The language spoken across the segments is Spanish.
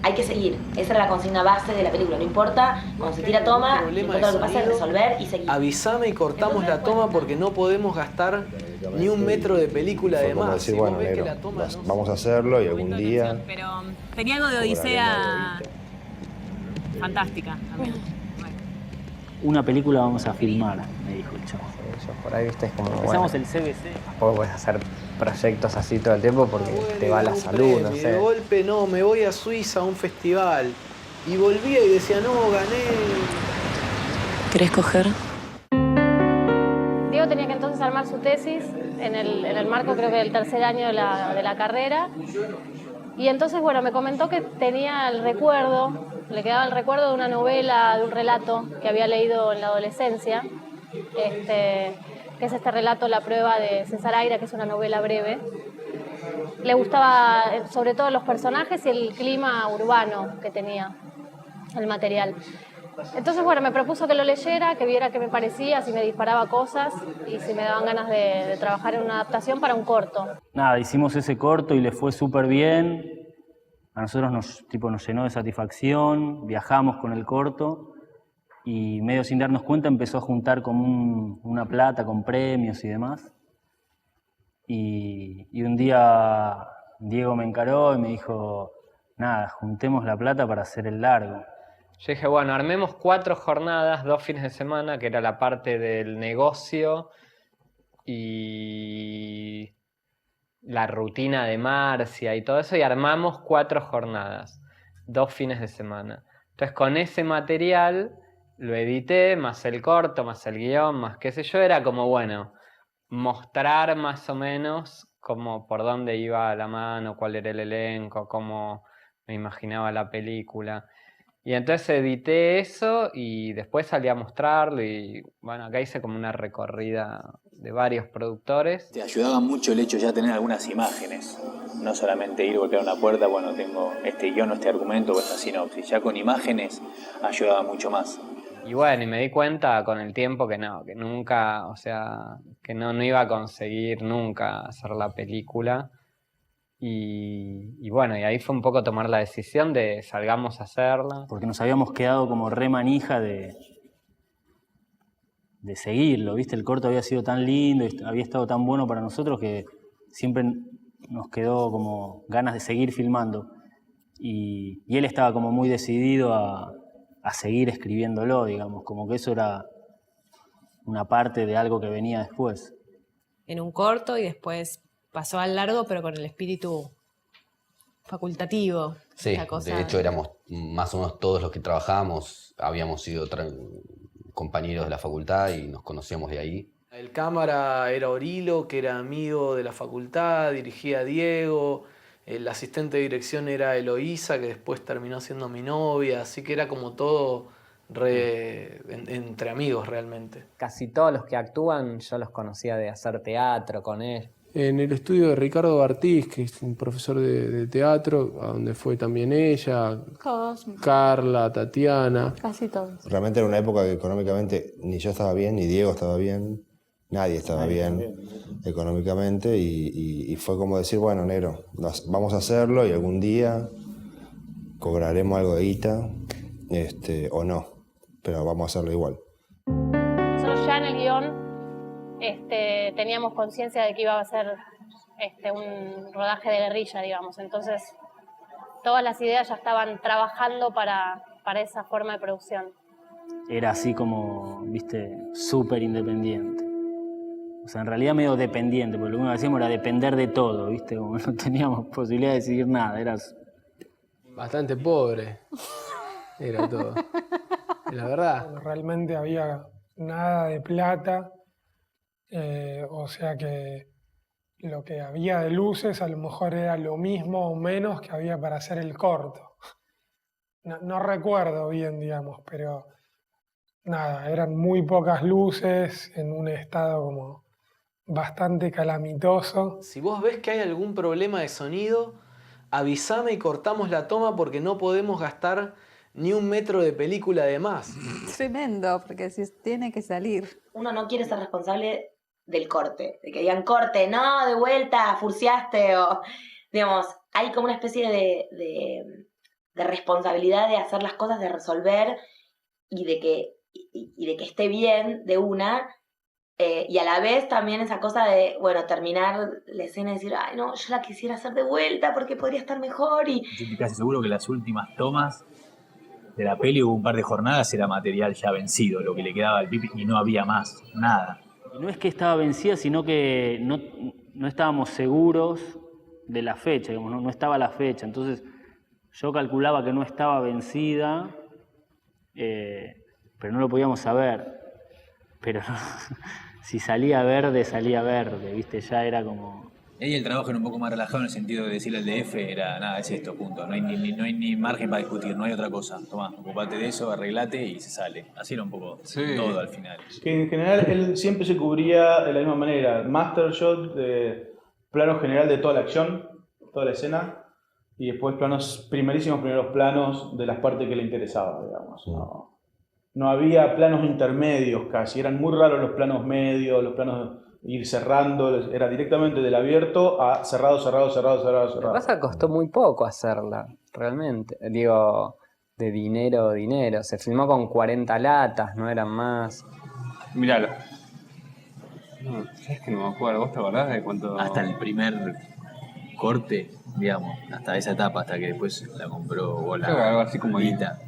hay que seguir. Esa era la consigna base de la película. No importa, cuando se tira toma, no importa lo que pase, resolver y seguir. Avísame y cortamos la toma porque no podemos gastar ni un metro de película de más. Decir, bueno, negro, vamos a hacerlo y algún día... Pero tenía algo de odisea fantástica también. Una película vamos a filmar, me dijo el chavo. Por ahí, viste, es como, empezamos bueno, el CBC. tampoco puedes hacer proyectos así todo el tiempo porque te va la salud, no sé. De golpe, no, me voy a Suiza a un festival. Y volvía y decía, no, gané. ¿Querés coger? Diego tenía que entonces armar su tesis en el marco, creo que del tercer año de la carrera. Y entonces, bueno, me comentó que tenía el recuerdo, le quedaba el recuerdo de una novela, de un relato que había leído en la adolescencia, que es este relato La prueba de César Aira, que es una novela breve. Le gustaba sobre todo los personajes y el clima urbano que tenía el material. Entonces, bueno, me propuso que lo leyera, que viera qué me parecía, si me disparaba cosas y si me daban ganas de trabajar en una adaptación para un corto. Nada, hicimos ese corto y le fue súper bien. A nosotros nos llenó de satisfacción, viajamos con el corto y medio sin darnos cuenta empezó a juntar como una plata con premios y demás. Y un día Diego me encaró y me dijo, nada, juntemos la plata para hacer el largo. Yo dije, bueno, armemos 4 jornadas, 2 fines de semana, que era la parte del negocio y la rutina de Marcia y todo eso, y armamos 4 jornadas, 2 fines de semana. Entonces con ese material lo edité, más el corto, más el guión, más qué sé yo, era como, bueno, mostrar más o menos como por dónde iba la mano, cuál era el elenco, cómo me imaginaba la película. Y entonces edité eso y después salí a mostrarlo y bueno, acá hice como una recorrida de varios productores. Te ayudaba mucho el hecho ya de tener algunas imágenes, no solamente ir a golpear una puerta, bueno, tengo este guión, este argumento o esta sinopsis, ya con imágenes ayudaba mucho más. Y bueno, y me di cuenta con el tiempo que no, que nunca, o sea, que no iba a conseguir nunca hacer la película. Y bueno, y ahí fue un poco tomar la decisión de salgamos a hacerla. Porque nos habíamos quedado como re manija de seguirlo, ¿viste? El corto había sido tan lindo y había estado tan bueno para nosotros que siempre nos quedó como ganas de seguir filmando. Y él estaba como muy decidido a seguir escribiéndolo, digamos, como que eso era una parte de algo que venía después. En un corto y después pasó al largo, pero con el espíritu facultativo. Sí, de hecho éramos más o menos todos los que trabajábamos, habíamos sido compañeros de la facultad y nos conocíamos de ahí. El cámara era Orilo, que era amigo de la facultad, dirigía a Diego. El asistente de dirección era Eloísa, que después terminó siendo mi novia, así que era como todo entre amigos realmente. Casi todos los que actúan yo los conocía de hacer teatro con él. En el estudio de Ricardo Bartiz, que es un profesor de teatro, a donde fue también ella, Cosme, Carla, Tatiana. casi todos. Realmente era una época que económicamente ni yo estaba bien, ni Diego estaba bien, nadie estaba bien económicamente y fue como decir, bueno, negro, vamos a hacerlo y algún día cobraremos algo de guita o no, pero vamos a hacerlo igual. Nosotros ya en el guión teníamos conciencia de que iba a ser un rodaje de guerrilla, digamos. Entonces, todas las ideas ya estaban trabajando para esa forma de producción. Era así como, viste, súper independiente. O sea, en realidad medio dependiente, porque lo único que hacíamos era depender de todo, viste, como no teníamos posibilidad de decidir nada, era bastante pobre, era todo. La verdad. Realmente había nada de plata. O sea que lo que había de luces a lo mejor era lo mismo o menos que había para hacer el corto. No recuerdo bien, digamos, pero nada, eran muy pocas luces en un estado como bastante calamitoso. Si vos ves que hay algún problema de sonido, avísame y cortamos la toma porque no podemos gastar ni un metro de película de más. Tremendo, porque si tiene que salir. Uno no quiere ser responsable del corte, de que digan corte, no, de vuelta, furciaste, o digamos, hay como una especie de responsabilidad de hacer las cosas, de resolver y de que esté bien de una. Y a la vez también esa cosa de, bueno, terminar la escena y decir, ay, no, yo la quisiera hacer de vuelta porque podría estar mejor. Y Yo estoy casi seguro que las últimas tomas de la peli hubo un par de jornadas, era material ya vencido, lo que le quedaba al Pipi, y no había más, nada. Y no es que estaba vencida, sino que no estábamos seguros de la fecha, digamos, no estaba la fecha. Entonces yo calculaba que no estaba vencida, pero no lo podíamos saber. Pero si salía verde, ¿viste? Ya era como... Ahí el trabajo era un poco más relajado en el sentido de decirle al DF, era nada, es esto, punto. No hay ni margen para discutir, no hay otra cosa. Tomá, ocupate de eso, arreglate y se sale. Así era un poco todo al final. Que en general él siempre se cubría de la misma manera. Master shot, plano general de toda la acción, toda la escena, y después primeros planos de las partes que le interesaba, digamos. No había planos intermedios casi, eran muy raros los planos medios, los planos ir cerrando, era directamente del abierto a cerrado. Lo que pasa es que costó muy poco hacerla, realmente. Digo, de dinero. Se filmó con 40 latas, no eran más. Míralo. No, es que no me acuerdo, ¿vos te acordás de cuánto...? Hasta el primer corte, digamos, hasta esa etapa, hasta que después la compró Bola. Creo que algo así como Guita.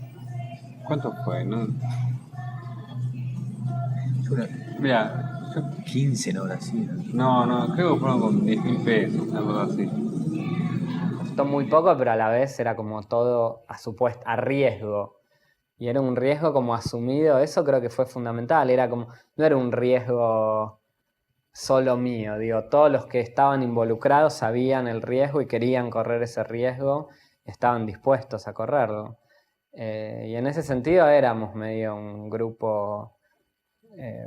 ¿Cuánto fue? ¿No? Mira, 15 no habrá sido. No, creo que fueron con 10.000 pesos, algo así. Costó muy poco, pero a la vez era como todo a riesgo. Y era un riesgo como asumido, eso creo que fue fundamental. Era como, no era un riesgo solo mío, digo, todos los que estaban involucrados sabían el riesgo y querían correr ese riesgo, estaban dispuestos a correrlo. Y en ese sentido éramos medio un grupo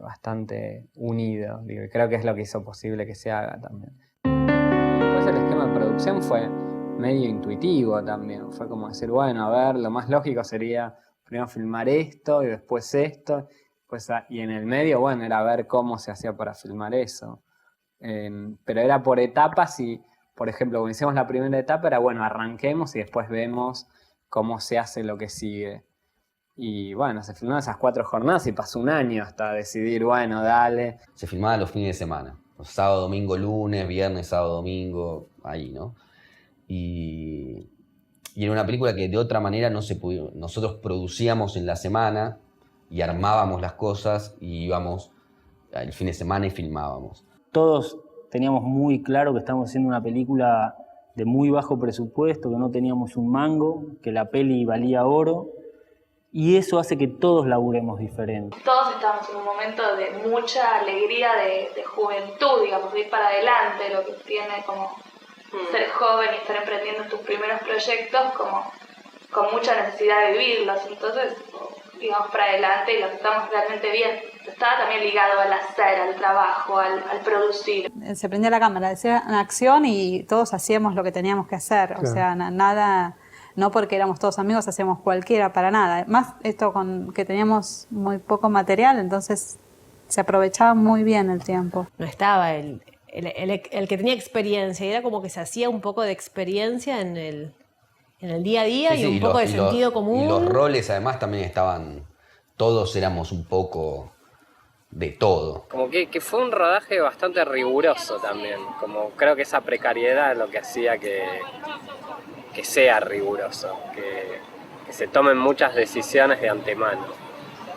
bastante unido, digo, y creo que es lo que hizo posible que se haga también. Después el esquema de producción fue medio intuitivo también, fue como decir, bueno, a ver, lo más lógico sería primero filmar esto y después esto, y en el medio, bueno, era ver cómo se hacía para filmar eso. Pero era por etapas y, por ejemplo, cuando hicimos la primera etapa era, bueno, arranquemos y después vemos cómo se hace lo que sigue. Y bueno, se filmaron esas 4 jornadas y pasó un año hasta decidir, bueno, dale. Se filmaba los fines de semana, sábado, domingo, lunes, viernes, sábado, domingo, ahí, ¿no? Y era una película que de otra manera no se pudo. Nosotros producíamos en la semana y armábamos las cosas y íbamos el fin de semana y filmábamos. Todos teníamos muy claro que estábamos haciendo una película de muy bajo presupuesto, que no teníamos un mango, que la peli valía oro, y eso hace que todos laburemos diferente. Todos estamos en un momento de mucha alegría de juventud, digamos, de ir para adelante, lo que tiene como ser joven y estar emprendiendo tus primeros proyectos como con mucha necesidad de vivirlos, entonces digamos para adelante y lo que estamos realmente bien. Estaba también ligado al hacer, al trabajo, al producir. Se prendía la cámara, decía una acción y todos hacíamos lo que teníamos que hacer, claro. O sea, nada, no porque éramos todos amigos hacíamos cualquiera, para nada. Más esto con que teníamos muy poco material, entonces se aprovechaba muy bien el tiempo. No estaba el que tenía experiencia, y era como que se hacía un poco de experiencia en el día a día, sí, y un poco de sentido común. Y los roles además también estaban, todos éramos un poco de todo. Como que fue un rodaje bastante riguroso también, como creo que esa precariedad es lo que hacía que sea riguroso, que se tomen muchas decisiones de antemano.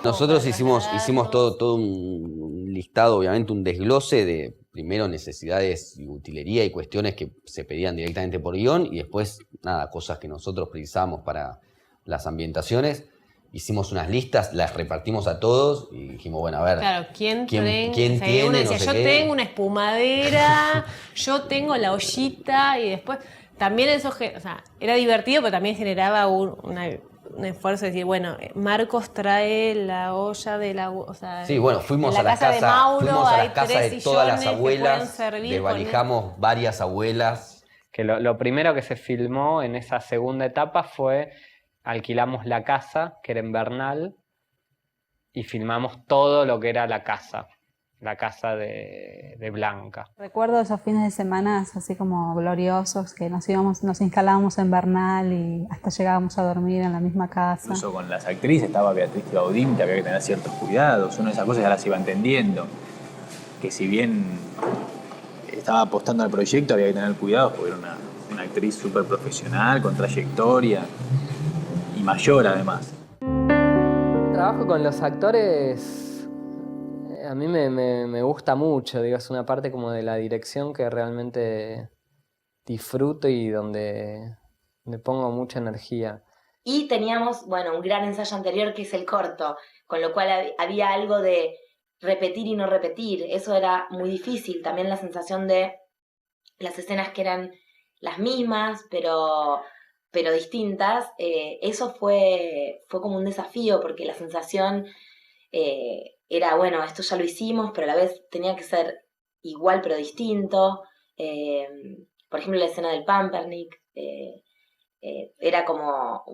Nosotros hicimos todo un listado, obviamente un desglose de primero necesidades y utilería y cuestiones que se pedían directamente por guión y después, nada, cosas que nosotros precisamos para las ambientaciones. Hicimos unas listas, las repartimos a todos y dijimos, bueno, a ver, claro, ¿quién tiene? Uno decía, no sé yo qué. tengo una espumadera, yo tengo la ollita, y después también eso, o sea, era divertido, pero también generaba un esfuerzo de decir, bueno, Marcos trae la olla de la... O sea, sí, bueno, fuimos a las casas de todas las abuelas, desvalijamos varias abuelas. Que lo primero que se filmó en esa segunda etapa fue, alquilamos la casa, que era en Bernal, y filmamos todo lo que era la casa. la casa de Blanca. Recuerdo esos fines de semana así como gloriosos, que nos instalábamos en Bernal y hasta llegábamos a dormir en la misma casa. Incluso con las actrices estaba Beatriz Gaudín, que había que tener ciertos cuidados. Una de esas cosas ya las iba entendiendo. Que si bien estaba apostando al proyecto, había que tener cuidado porque era una actriz súper profesional, con trayectoria y mayor además. El trabajo con los actores a mí me gusta mucho, digo, es una parte como de la dirección que realmente disfruto y donde me pongo mucha energía. Y teníamos, un gran ensayo anterior que es el corto, con lo cual había algo de repetir y no repetir. Eso era muy difícil. También la sensación de las escenas que eran las mismas, pero distintas, eso fue como un desafío, porque la sensación era, esto ya lo hicimos, pero a la vez tenía que ser igual pero distinto. Por ejemplo, la escena del Pampernick, era como,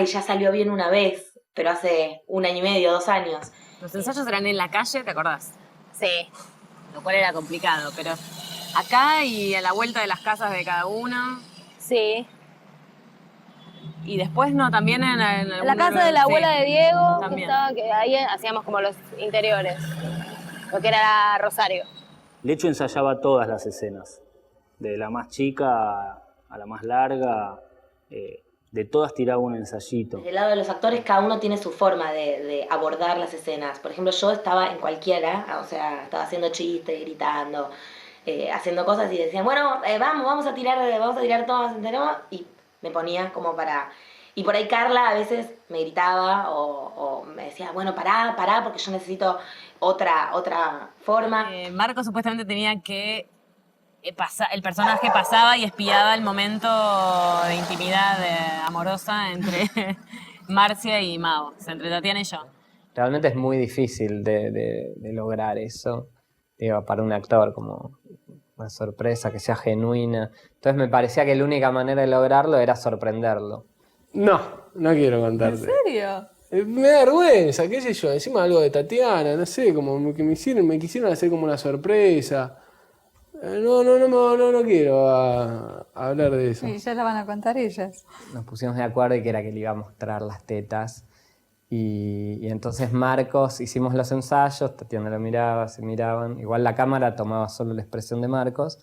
ya salió bien una vez, pero hace 1 año y medio, 2 años. Los ensayos eran en la calle, ¿te acordás? Sí. Lo cual era complicado, pero acá y a la vuelta de las casas de cada uno. Sí. Y después, ¿no? También en la casa de la abuela de Diego, también. que ahí hacíamos como los interiores, lo que era Rosario. Lecho ensayaba todas las escenas, de la más chica a la más larga, de todas tiraba un ensayito. Del lado de los actores, cada uno tiene su forma de abordar las escenas. Por ejemplo, yo estaba en cualquiera, estaba haciendo chistes, gritando, haciendo cosas y decían, vamos a tirar todas, y me ponía como para... Y por ahí Carla a veces me gritaba o me decía, pará, porque yo necesito otra forma. Marco supuestamente tenía que... el personaje pasaba y espiaba el momento de intimidad amorosa entre Marcia y Mao, entre Tatiana y yo. Realmente es muy difícil de lograr eso, digo, para un actor, como una sorpresa que sea genuina. Entonces me parecía que la única manera de lograrlo era sorprenderlo. No quiero contarte. ¿En serio? Me da vergüenza, qué sé yo, encima algo de Tatiana, no sé, como que me quisieron hacer como una sorpresa. No quiero hablar de eso. Sí, ya la van a contar ellas. Nos pusimos de acuerdo y que era que le iba a mostrar las tetas. Y entonces Marcos, hicimos los ensayos, Tatiana lo miraba, se miraban. Igual la cámara tomaba solo la expresión de Marcos.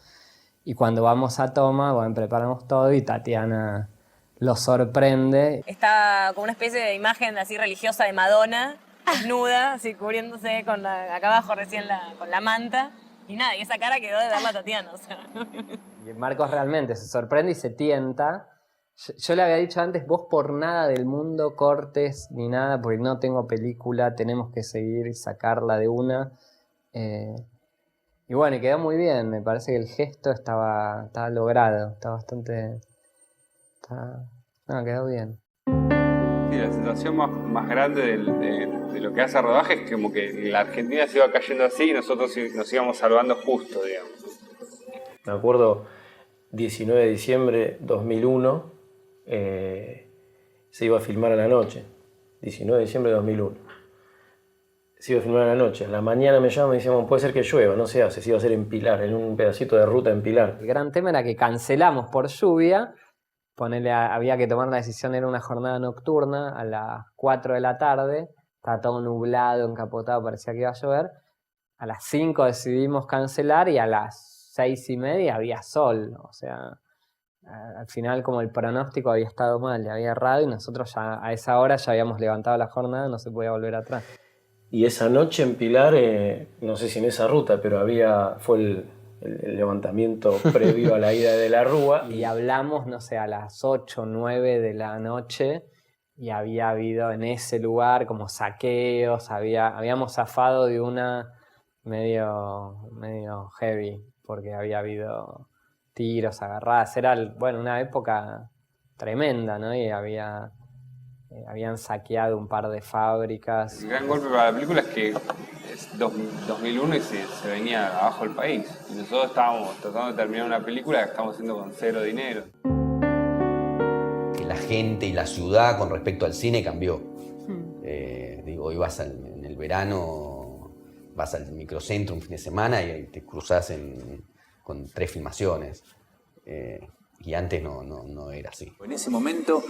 Y cuando vamos a toma, preparamos todo y Tatiana lo sorprende. Está como una especie de imagen así religiosa de Madonna, desnuda, así cubriéndose acá abajo recién con la manta. Y nada, y esa cara quedó de verla a Tatiana, o sea. Y Marcos realmente se sorprende y se tienta. Yo le había dicho antes, vos por nada del mundo cortes ni nada, porque no tengo película, tenemos que seguir y sacarla de una. Y quedó muy bien, me parece que el gesto estaba logrado, quedó bien. Sí, la sensación más grande de lo que hace rodaje es como que la Argentina se iba cayendo así y nosotros nos íbamos salvando justo, digamos. Me acuerdo, 19 de diciembre 2001, se iba a filmar a la noche. 19 de diciembre de 2001. Se iba a filmar a la noche. En la mañana me llaman y me decían, puede ser que llueva, no se hace, se iba a hacer en Pilar, en un pedacito de ruta en Pilar. El gran tema era que cancelamos por lluvia. Había que tomar la decisión, era una jornada nocturna a las 4 de la tarde, estaba todo nublado, encapotado, parecía que iba a llover. A las 5 decidimos cancelar y a las 6:30 había sol, o sea, al final como el pronóstico había estado mal, le había errado y nosotros ya a esa hora ya habíamos levantado la jornada, no se podía volver atrás. Y esa noche en Pilar, no sé si en esa ruta, pero fue el levantamiento previo a la ida de la Rúa. Y hablamos, no sé, a las 8 o 9 de la noche y había habido en ese lugar como saqueos, habíamos zafado de una medio heavy, porque había habido tiros, agarradas, era una época tremenda, ¿no? Y habían saqueado un par de fábricas. El gran golpe para la película es que es 2001 y se venía abajo el país. Y nosotros estábamos tratando de terminar una película que estamos haciendo con 0 dinero. Que la gente y la ciudad con respecto al cine cambió. Ibas en el verano vas al microcentro un fin de semana y te cruzás con 3 filmaciones. Y antes no era así. En ese momento,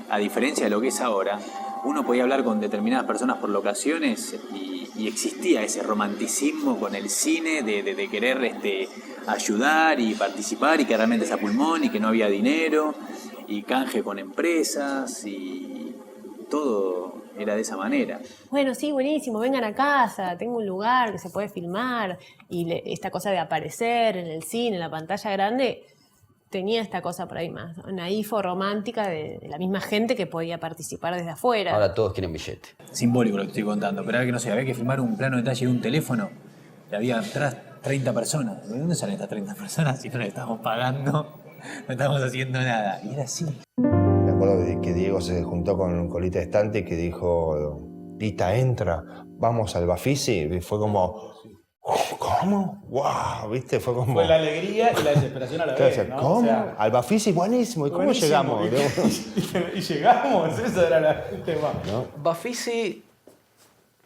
a diferencia de lo que es ahora, uno podía hablar con determinadas personas por locaciones y existía ese romanticismo con el cine de querer ayudar y participar y que realmente es a pulmón y que no había dinero y canje con empresas y todo era de esa manera. Bueno, sí, buenísimo, vengan a casa, tengo un lugar que se puede filmar y esta cosa de aparecer en el cine, en la pantalla grande, tenía esta cosa por ahí más naif o romántica de la misma gente que podía participar desde afuera. Ahora todos quieren billete. Simbólico lo que estoy contando, pero era que no sé, había que filmar un plano de detalle de un teléfono y había atrás 30 personas. ¿De dónde salen estas 30 personas si no le estamos pagando? No estamos haciendo nada. Y era así. Me acuerdo de que Diego se juntó con Lita Estante que dijo, Lita, entra, vamos al Bafisi. Y fue como, ¿cómo? ¡Wow! ¿Viste? Fue como... Fue la alegría y la desesperación a la vez, ¿no? ¿Cómo? O sea, al Bafisi, buenísimo. ¿Y cómo buenísimo. llegamos? Y llegamos, eso era el tema. ¿No? Bafisi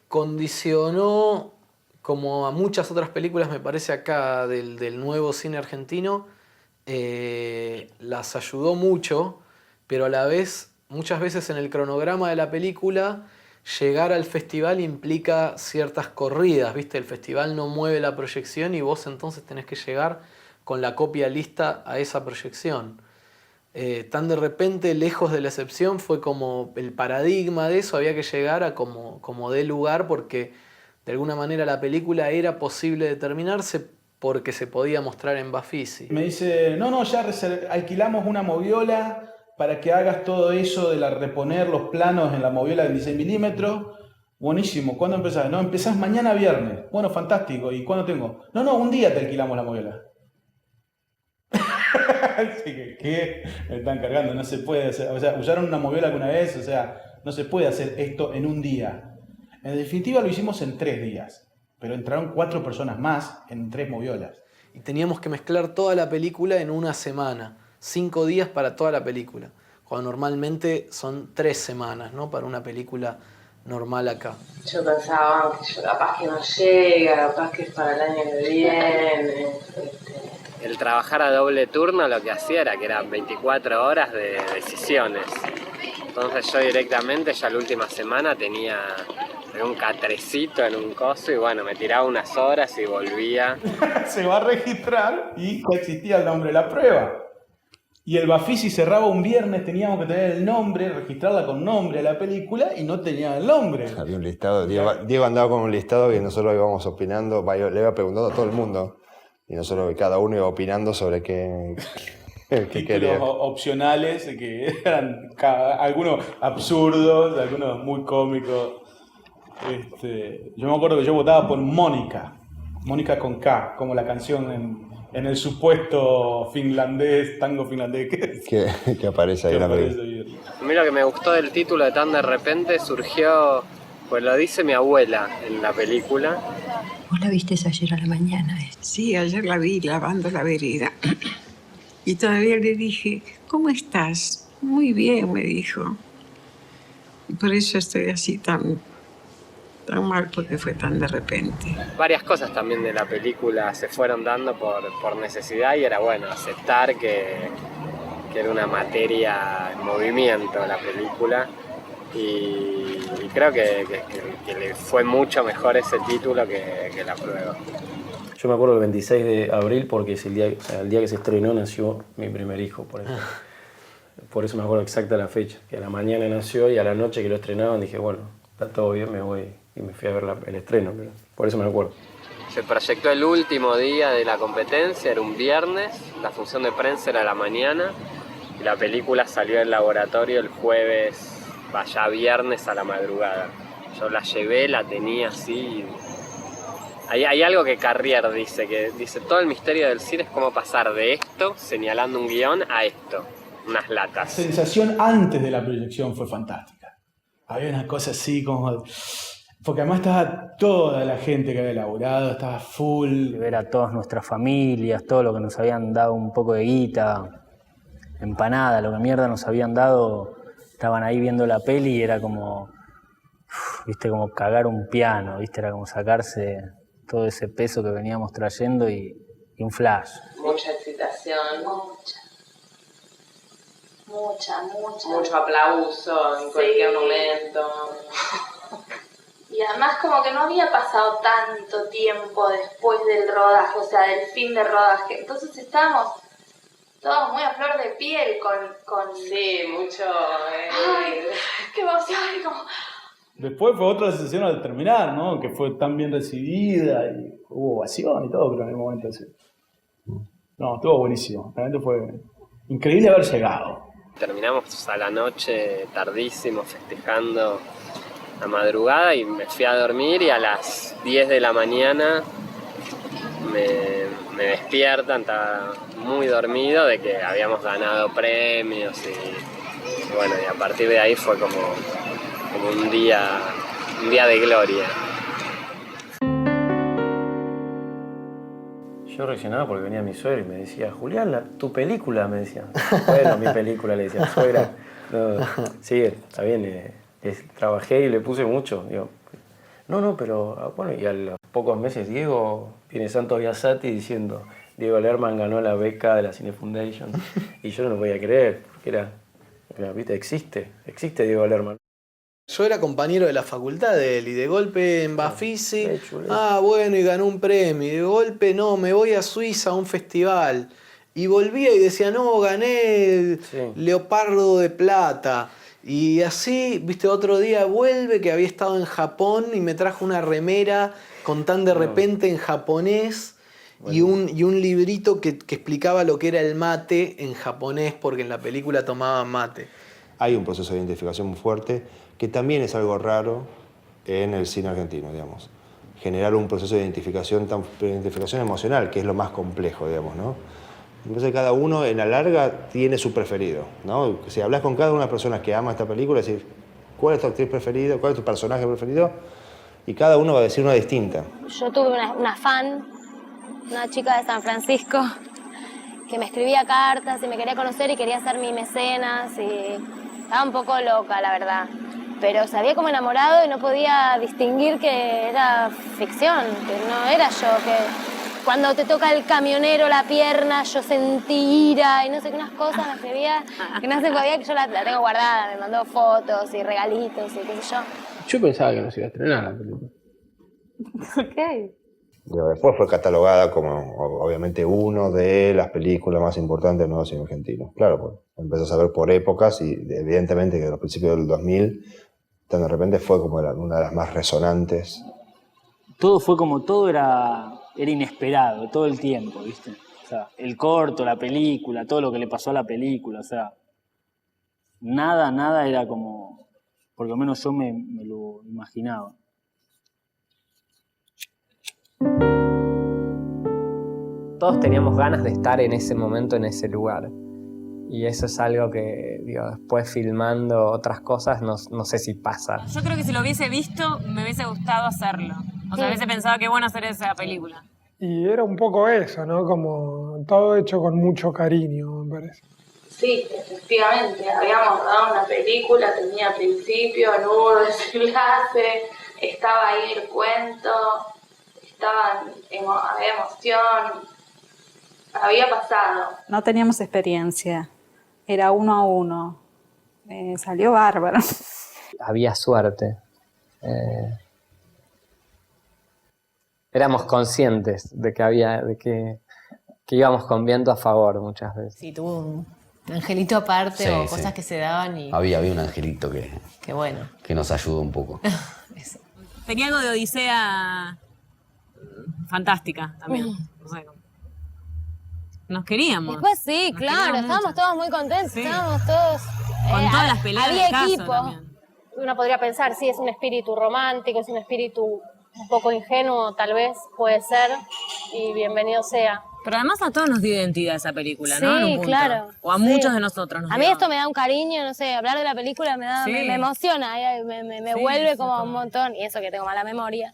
condicionó, como a muchas otras películas, me parece acá, del nuevo cine argentino, las ayudó mucho, pero a la vez, muchas veces en el cronograma de la película, llegar al festival implica ciertas corridas, ¿viste? El festival no mueve la proyección y vos entonces tenés que llegar con la copia lista a esa proyección. Tan de repente, lejos de la excepción, fue como el paradigma de eso, había que llegar a como dé lugar porque de alguna manera la película era posible determinarse porque se podía mostrar en Bafisi. Me dice, no, ya alquilamos una moviola para que hagas todo eso de reponer los planos en la moviola de 16 milímetros. Buenísimo, ¿cuándo empezás? No, empezás mañana viernes. Bueno, fantástico. ¿Y cuándo tengo? No, un día te alquilamos la moviola. Así que, ¿qué? Me están cargando, no se puede hacer. O sea, usaron una moviola alguna vez, o sea, no se puede hacer esto en un día. En definitiva lo hicimos en 3 días, pero entraron 4 personas más en 3 moviolas. Y teníamos que mezclar toda la película en una semana. 5 días para toda la película, cuando normalmente son 3 semanas, ¿no? Para una película normal acá. Yo pensaba que capaz que no llega, capaz que es para el año que viene. El trabajar a doble turno lo que hacía era que eran 24 horas de decisiones. Entonces yo directamente ya la última semana tenía un catrecito en un coso y bueno, me tiraba unas horas y volvía. Se va a registrar y ya existía el nombre de la prueba. Y el Bafisi cerraba un viernes, teníamos que tener el nombre, registrarla con nombre a la película y no tenía el nombre. Había un listado, Diego andaba con un listado que nosotros íbamos opinando, le iba preguntando a todo el mundo y nosotros cada uno iba opinando sobre qué quería. Opcionales que eran algunos absurdos, algunos muy cómicos. Yo me acuerdo que yo votaba por Mónica con K, como la canción en el supuesto finlandés, tango finlandés que aparece ahí en la película. A mí lo que me gustó del título de Tan de Repente surgió, pues lo dice mi abuela en la película. ¿Vos la viste ayer a la mañana? Sí, ayer la vi lavando la vereda. Y todavía le dije, ¿cómo estás? Muy bien, me dijo. Y por eso estoy así tan mal, porque fue tan de repente. Varias cosas también de la película se fueron dando por necesidad y era bueno aceptar que era una materia en movimiento la película y creo que le fue mucho mejor ese título que la prueba. Yo me acuerdo del 26 de abril porque es el día que se estrenó nació mi primer hijo, por eso. Por eso me acuerdo exacta la fecha, que a la mañana nació y a la noche que lo estrenaban dije, bueno, está todo bien, me voy. Y me fui a ver el estreno, pero por eso me acuerdo. Se proyectó el último día de la competencia, era un viernes, la función de prensa era a la mañana y la película salió del laboratorio el jueves, ya viernes a la madrugada. Yo la llevé, la tenía así. Hay algo que Carrier dice todo el misterio del cine es cómo pasar de esto, señalando un guión, a esto, unas latas. La sensación antes de la proyección fue fantástica. Había una cosa así como... Porque además estaba toda la gente que había laburado, estaba full. Ver a todas nuestras familias, todo lo que nos habían dado un poco de guita, empanada, lo que mierda nos habían dado, estaban ahí viendo la peli y era como, viste, como cagar un piano, viste, era como sacarse todo ese peso que veníamos trayendo y un flash. Mucha excitación. Mucha. Mucho aplauso en cualquier momento. Y además como que no había pasado tanto tiempo después del rodaje, o sea, del fin de rodaje. Entonces estábamos todos muy a flor de piel con... Sí, mucho... ¡Ay, qué emoción! Y como... Después fue otra sensación al terminar, ¿no? Que fue tan bien recibida y hubo ovación y todo, pero en el momento así. No, estuvo buenísimo. Realmente fue increíble haber llegado. Terminamos a la noche tardísimo festejando la madrugada y me fui a dormir y a las 10 de la mañana me despiertan, estaba muy dormido de que habíamos ganado premios y bueno, y a partir de ahí fue como un día de gloria. Yo reaccionaba porque venía mi suegra y me decía, Julián, tu película, me decía. Bueno, mi película, le decía, suegra. No, sí, está bien, trabajé y le puse mucho. Digo, no, pero bueno, y a los pocos meses Diego viene Santos Biasati diciendo, Diego Lerman ganó la beca de la Cine Foundation. Y yo no lo podía creer, porque era viste, existe Diego Lerman. Yo era compañero de la facultad de él y de golpe en Bafisi, bueno, y ganó un premio, y de golpe no, me voy a Suiza a un festival. Y volvía y decía, no, gané Leopardo de Plata. Y así, viste, otro día vuelve que había estado en Japón y me trajo una remera con tan de repente en japonés y un librito que explicaba lo que era el mate en japonés porque en la película tomaban mate. Hay un proceso de identificación muy fuerte que también es algo raro en el cine argentino, digamos. Generar un proceso de identificación emocional, que es lo más complejo, digamos, ¿no? Entonces cada uno en la larga tiene su preferido, ¿no? Si hablas con cada una de las personas que ama esta película, decir, ¿cuál es tu actriz preferida? ¿Cuál es tu personaje preferido? Y cada uno va a decir una distinta. Yo tuve una fan, una chica de San Francisco, que me escribía cartas y me quería conocer y quería ser mi mecenas y estaba un poco loca, la verdad. Pero se había como enamorado y no podía distinguir que era ficción, que no era yo, que cuando te toca el camionero la pierna yo sentí ira y no sé qué unas cosas me escribía que no se podía, que yo la tengo guardada, me mandó fotos y regalitos y qué sé yo. Yo pensaba que no se iba a estrenar la película. Ok. Después fue catalogada como, obviamente, una de las películas más importantes del nuevo cine argentino. Claro, pues empezó a ver por épocas y evidentemente que a los principios del 2000, de repente fue como una de las más resonantes. Todo era inesperado todo el tiempo, ¿viste? O sea, el corto, la película, todo lo que le pasó a la película, o sea, nada era como, por lo menos yo me lo imaginaba. Todos teníamos ganas de estar en ese momento, en ese lugar. Y eso es algo que, digo, después filmando otras cosas, no sé si pasa. Yo creo que si lo hubiese visto, me hubiese gustado hacerlo. O sea, hubiese pensado que bueno hacer esa película. Y era un poco eso, ¿no? Como todo hecho con mucho cariño, me parece. Sí, efectivamente, habíamos dado una película, tenía principio, nudo, desenlace, estaba ahí el cuento, había emoción, había pasado. No teníamos experiencia, era 1 a 1, salió bárbaro. Había suerte. Éramos conscientes de que íbamos con viento a favor muchas veces. Sí, tuvo un angelito aparte o cosas que se daban y... Había un angelito Qué bueno. que nos ayudó un poco. Eso. Tenía algo de odisea fantástica también. No sé, nos queríamos. Después sí, Nos claro, queríamos estábamos mucho. todos muy contentos, Sí. estábamos todos... Con todas las peleas había del caso equipo. también. Uno podría pensar, sí, es un espíritu romántico, es un espíritu un poco ingenuo, tal vez, puede ser, y bienvenido sea. Pero además a todos nos dio identidad esa película, Sí, ¿no? En un punto. claro. O a Sí. muchos de nosotros nos A mí dio. esto me da un cariño, no sé, hablar de la película Sí. me emociona, me Sí, vuelve sí, como un montón, y eso que tengo mala memoria,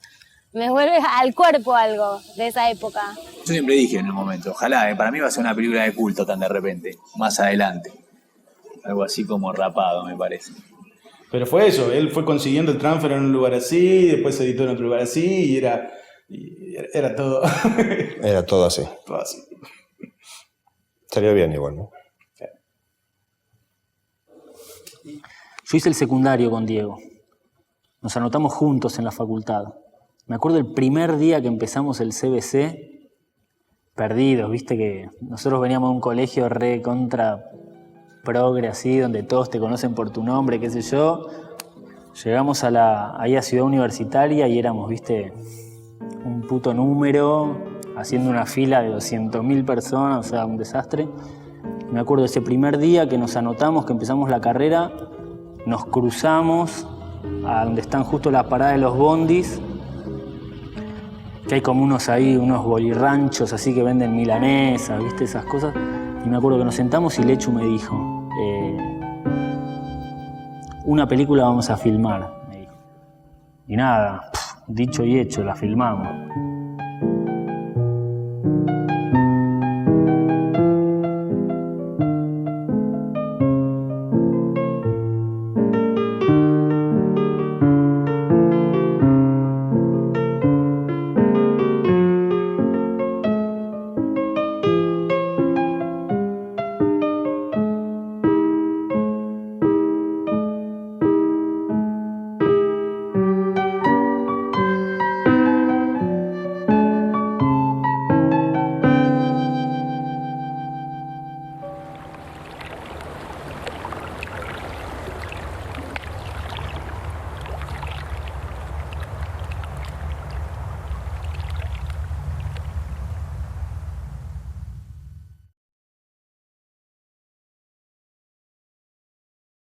me vuelve al cuerpo algo de esa época. Yo siempre dije en un momento, ojalá, para mí va a ser una película de culto tan de repente, más adelante. Algo así como Rapado, me parece. Pero fue eso, él fue consiguiendo el transfer en un lugar así, después se editó en otro lugar así, y era Y era todo. Era todo así. Todo así. Salió bien igual, ¿no? Yo hice el secundario con Diego. Nos anotamos juntos en la facultad. Me acuerdo el primer día que empezamos el CBC, perdidos, viste que nosotros veníamos de un colegio re contra progre así, donde todos te conocen por tu nombre, qué sé yo. Llegamos ahí a Ciudad Universitaria y éramos, viste, un puto número, haciendo una fila de 200.000 personas, o sea, un desastre. Me acuerdo ese primer día que nos anotamos, que empezamos la carrera, nos cruzamos a donde están justo las paradas de los bondis, que hay como unos bolirranchos así que venden milanesas, viste, esas cosas. Y me acuerdo que nos sentamos y Lechu me dijo, una película vamos a filmar, me dijo. Y nada, dicho y hecho, la filmamos.